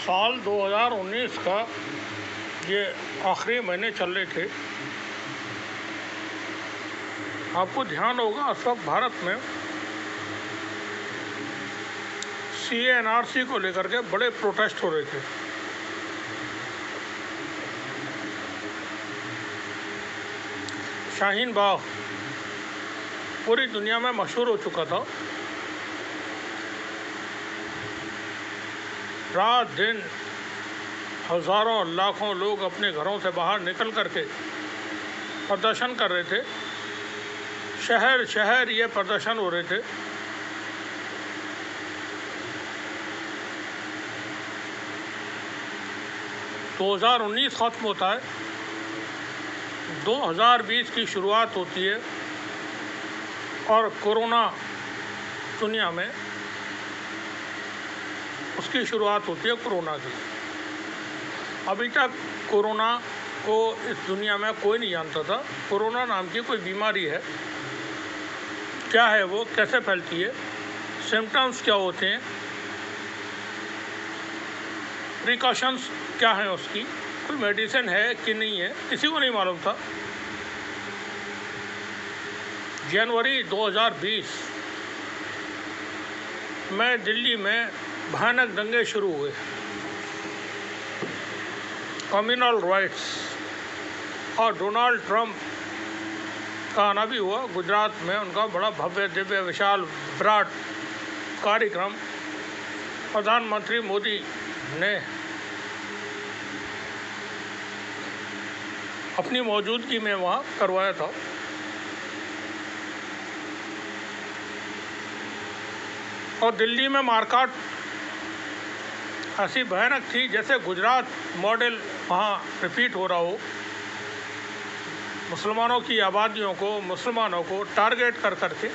साल 2019 का ये आखिरी महीने चल रहे थे। आपको ध्यान होगा उस वक्त भारत में CA/NRC को लेकर के बड़े प्रोटेस्ट हो रहे थे। शाहीन बाग पूरी दुनिया में मशहूर हो चुका था। रात दिन हजारों लाखों लोग अपने घरों से बाहर निकल करके प्रदर्शन कर रहे थे। शहर शहर ये प्रदर्शन हो रहे थे। तो 2019 ख़त्म होता है, 2020 की शुरुआत होती है और कोरोना दुनिया में उसकी शुरुआत होती है कोरोना की। अभी तक कोरोना को इस दुनिया में कोई नहीं जानता था। कोरोना नाम की कोई बीमारी है, क्या है वो, कैसे फैलती है, सिम्टम्स क्या होते हैं, प्रिकॉशंस क्या है उसकी, कोई मेडिसिन है कि नहीं है, किसी को नहीं मालूम था। जनवरी 2020 में दिल्ली में भयानक दंगे शुरू हुए। कम्युनल राइट्स और डोनाल्ड ट्रंप का आना भी हुआ। गुजरात में उनका बड़ा भव्य दिव्य विशाल विराट कार्यक्रम प्रधानमंत्री मोदी ने अपनी मौजूदगी में वहाँ करवाया था। और दिल्ली में मारकाट ऐसी भयानक थी जैसे गुजरात मॉडल वहाँ रिपीट हो रहा हो। मुसलमानों की आबादियों को, मुसलमानों को टारगेट कर करके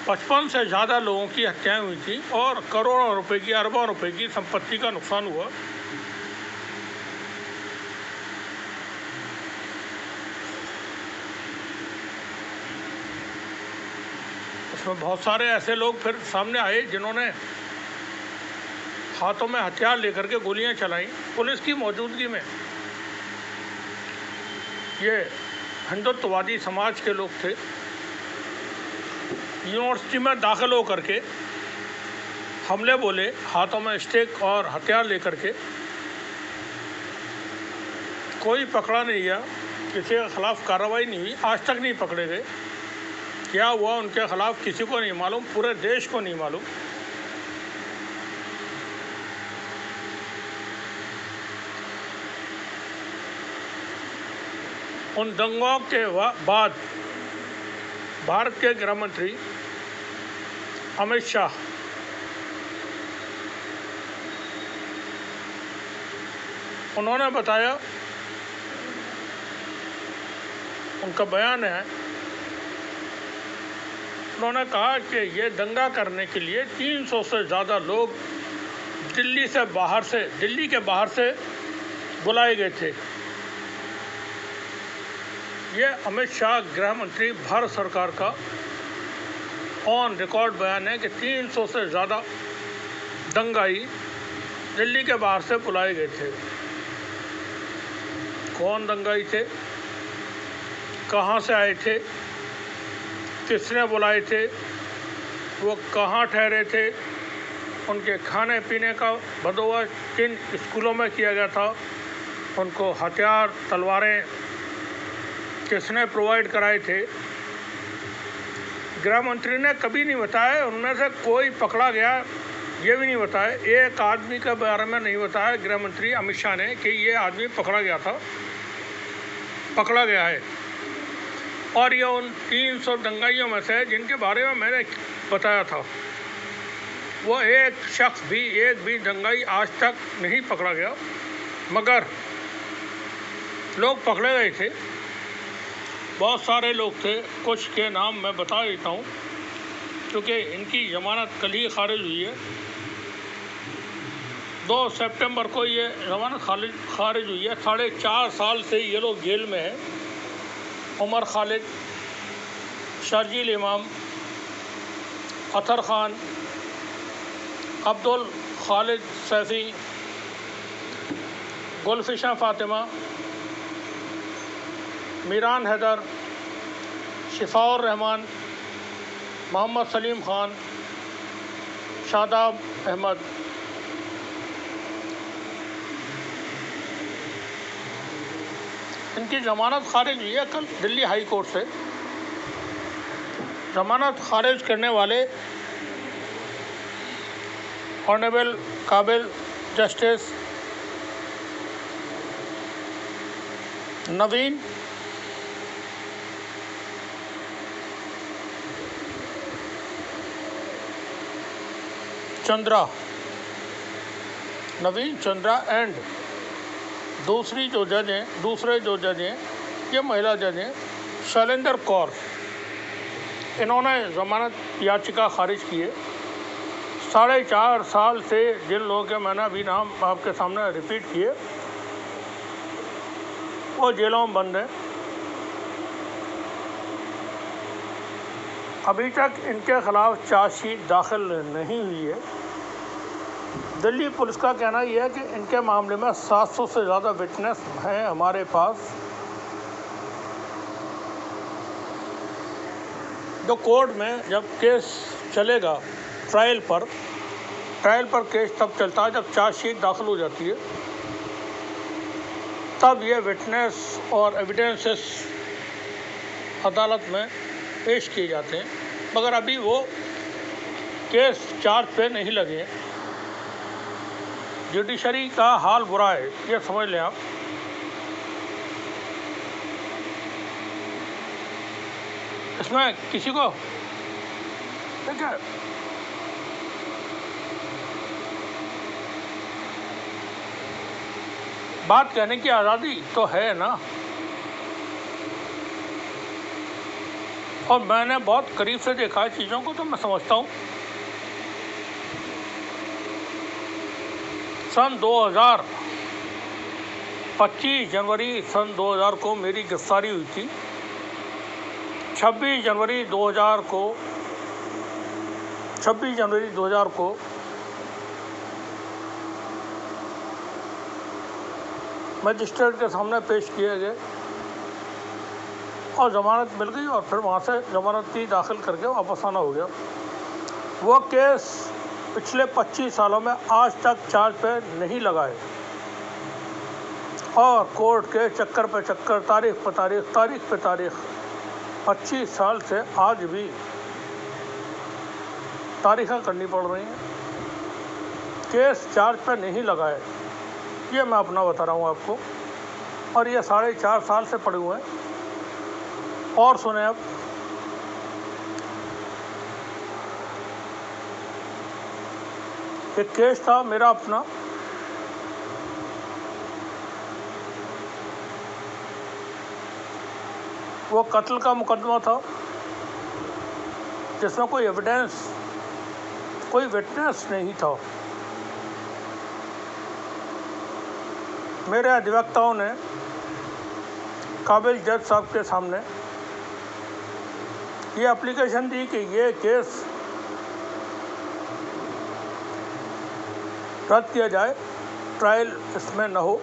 पचपन से ज़्यादा लोगों की हत्याएं हुई थी और करोड़ों रुपए की, अरबों रुपए की संपत्ति का नुकसान हुआ। उसमें बहुत सारे ऐसे लोग फिर सामने आए जिन्होंने हाथों में हथियार लेकर के गोलियां चलाई पुलिस की मौजूदगी में। ये हिंदुत्ववादी समाज के लोग थे। यूनिवर्सिटी में दाखिल हो करके हमले बोले, हाथों में स्टिक और हथियार लेकर के। कोई पकड़ा नहीं गया, किसी के खिलाफ कार्रवाई नहीं हुई, आज तक नहीं पकड़े गए। क्या हुआ उनके खिलाफ किसी को नहीं मालूम, पूरे देश को नहीं मालूम। उन दंगों के बाद भारत के गृह मंत्री अमित शाह उन्होंने बताया, उनका बयान है, उन्होंने कहा कि ये दंगा करने के लिए 300 से ज़्यादा लोग दिल्ली के बाहर से बुलाए गए थे। ये अमित शाह गृह मंत्री भारत सरकार का ऑन रिकॉर्ड बयान है कि 300 से ज़्यादा दंगाई दिल्ली के बाहर से बुलाए गए थे। कौन दंगाई थे, कहाँ से आए थे, किसने बुलाए थे, वो कहाँ ठहरे थे, उनके खाने पीने का बंदोबस्त किन स्कूलों में किया गया था, उनको हथियार तलवारें किसने प्रोवाइड कराए थे। गृह मंत्री ने कभी नहीं बताया उनमें से कोई पकड़ा गया, ये भी नहीं बताया। एक आदमी के बारे में नहीं बताया गृह मंत्री अमित शाह ने कि ये आदमी पकड़ा गया है। और ये उन 300 दंगाइयों में से जिनके बारे में मैंने बताया था, वो एक भी दंगाई आज तक नहीं पकड़ा गया। मगर लोग पकड़े गए थे, बहुत सारे लोग थे। कुछ के नाम मैं बता देता हूँ क्योंकि इनकी जमानत कल ही खारिज हुई है। 2 सितंबर को ये जमानत खारिज हुई है। 4.5 साल से ये लोग जेल में हैं। उमर खालिद, शर्जील इमाम, अतर खान, अब्दुल खालिद सैफी, गुलफिशा फातिमा, मीरान हैदर, शिफाउर रहमान, मोहम्मद सलीम खान, शादाब अहमद। इनकी ज़मानत खारिज हुई है कल दिल्ली हाई कोर्ट से। ज़मानत खारिज करने वाले ऑनरेबल काबिल जस्टिस नवीन चंद्रा एंड दूसरे जो जज हैं ये महिला जज हैं शैलेंद्र कौर। इन्होंने ज़मानत याचिका खारिज की है। 4.5 साल से जिन लोगों के मैंने अभी नाम आपके सामने रिपीट किए वो जेलों में बंद हैं। अभी तक इनके खिलाफ चार्जशीट दाखिल नहीं हुई है। दिल्ली पुलिस का कहना यह है कि इनके मामले में 700 से ज़्यादा विटनेस हैं हमारे पास, जो कोर्ट में जब केस चलेगा ट्रायल पर केस तब चलता है जब चार्जशीट दाखिल हो जाती है, तब ये विटनेस और एविडेंसेस अदालत में पेश किए जाते हैं। मगर अभी वो केस चार्ज पे नहीं लगे। जुडिशरी का हाल बुरा है, ये समझ लें आप। इसमें किसी को ठीक है बात कहने की आज़ादी तो है ना, और मैंने बहुत करीब से देखा है चीज़ों को, तो मैं समझता हूँ सन 2000 25 जनवरी सन 2000 को मेरी गिरफ्तारी हुई थी। 26 जनवरी 2000 को मजिस्ट्रेट के सामने पेश किए गए और ज़मानत मिल गई और फिर वहाँ से ज़मानती दाखिल करके वापस आना हो गया। वो केस पिछले 25 सालों में आज तक चार्ज पे नहीं लगाए और कोर्ट के चक्कर पे चक्कर, तारीख पे तारीख 25 साल से आज भी तारीखें करनी पड़ रही हैं। केस चार्ज पे नहीं लगाए, ये मैं अपना बता रहा हूँ आपको, और ये 4.5 साल से पड़े हुए हैं। और सुने अब, एक केस था मेरा अपना, वो कत्ल का मुकदमा था जिसमें कोई विटनेस नहीं था। मेरे अधिवक्ताओं ने काबिल जज साहब के सामने ये एप्लीकेशन दी कि ये केस रद्द किया जाए, ट्रायल इसमें न हो।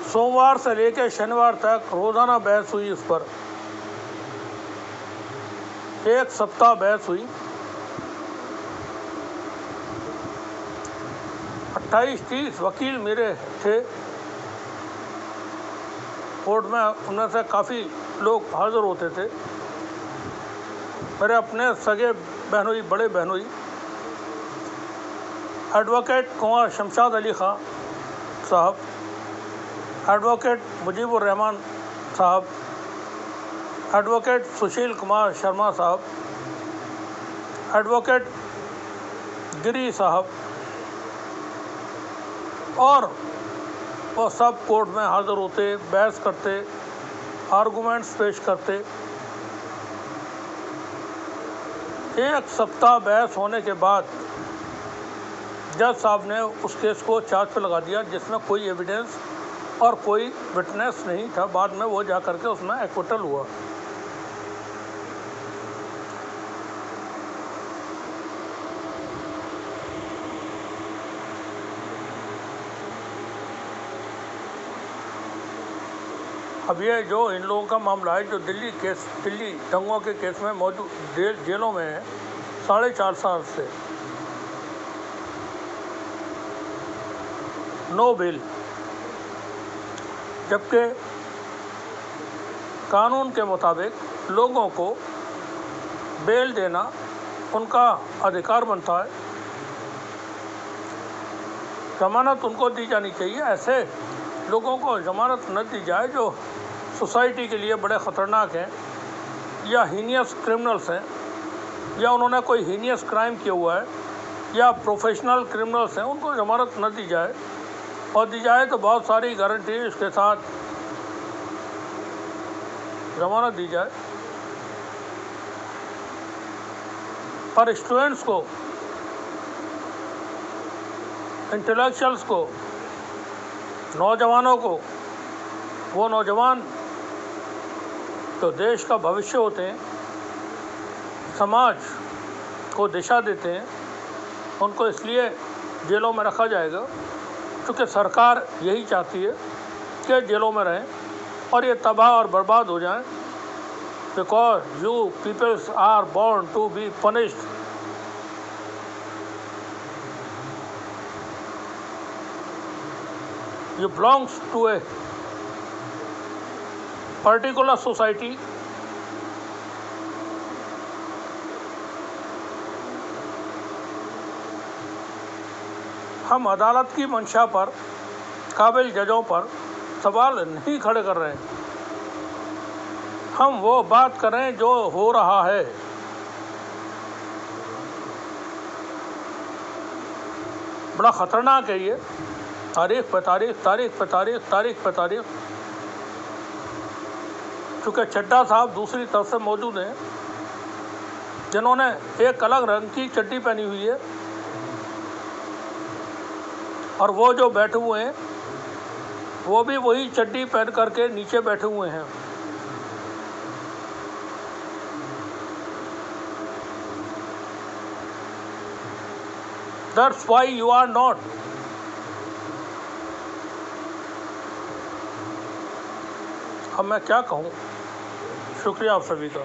सोमवार से लेकर शनिवार तक रोज़ाना बहस हुई, इस पर 1 सप्ताह बहस हुई। 28-30 वकील मेरे थे कोर्ट में, उनमें से काफ़ी लोग हाज़िर होते थे। मेरे अपने सगे बहनोई, बड़े बहनोई, एडवोकेट कुंवर शमशाद अली खां साहब, एडवोकेट मुजीबुर रहमान साहब, एडवोकेट सुशील कुमार शर्मा साहब, एडवोकेट गिरी साहब, और वो सब कोर्ट में हाज़िर होते, बहस करते, आर्गूमेंट्स पेश करते। 1 सप्ताह बहस होने के बाद जज साहब ने उस केस को चार्ज पर लगा दिया जिसमें कोई एविडेंस और कोई विटनेस नहीं था। बाद में वो जा करके उसमें एक्विटल हुआ। अब ये जो इन लोगों का मामला है, जो दिल्ली दंगों के केस में मौजूद जेलों में है 4.5 साल से, नो बेल, जबकि कानून के मुताबिक लोगों को बेल देना उनका अधिकार बनता है, जमानत उनको दी जानी चाहिए। ऐसे लोगों को जमानत न दी जाए जो सोसाइटी के लिए बड़े ख़तरनाक हैं या हीनियस क्रिमिनल्स हैं, या उन्होंने कोई हीनियस क्राइम किया हुआ है, या प्रोफेशनल क्रिमिनल्स हैं, उनको जमानत न दी जाए, और दी जाए तो बहुत सारी गारंटी इसके साथ जमानत दी जाए। पर स्टूडेंट्स को, इंटेलेक्चुअल्स को, नौजवानों को, वो नौजवान तो देश का भविष्य होते हैं, समाज को दिशा देते हैं, उनको इसलिए जेलों में रखा जाएगा क्योंकि सरकार यही चाहती है कि जेलों में रहें और ये तबाह और बर्बाद हो जाएं, because you peoples are born to be punished. You belongs to a particular society, हम अदालत की मंशा पर, काबिल जजों पर सवाल नहीं खड़े कर रहे हैं, हम वो बात कर रहे हैं जो हो रहा है। बड़ा ख़तरनाक है ये, तारीख पे तारीख, तारीख पे तारीख, तारीख पे तारीख। चूँकि चड्ढा साहब दूसरी तरफ से मौजूद हैं, जिन्होंने एक अलग रंग की चड्डी पहनी हुई है, और वो जो बैठे हुए हैं वो भी वही चड्डी पहन करके नीचे बैठे हुए हैं। That's why you are not. अब मैं क्या कहूँ, शुक्रिया आप सभी का।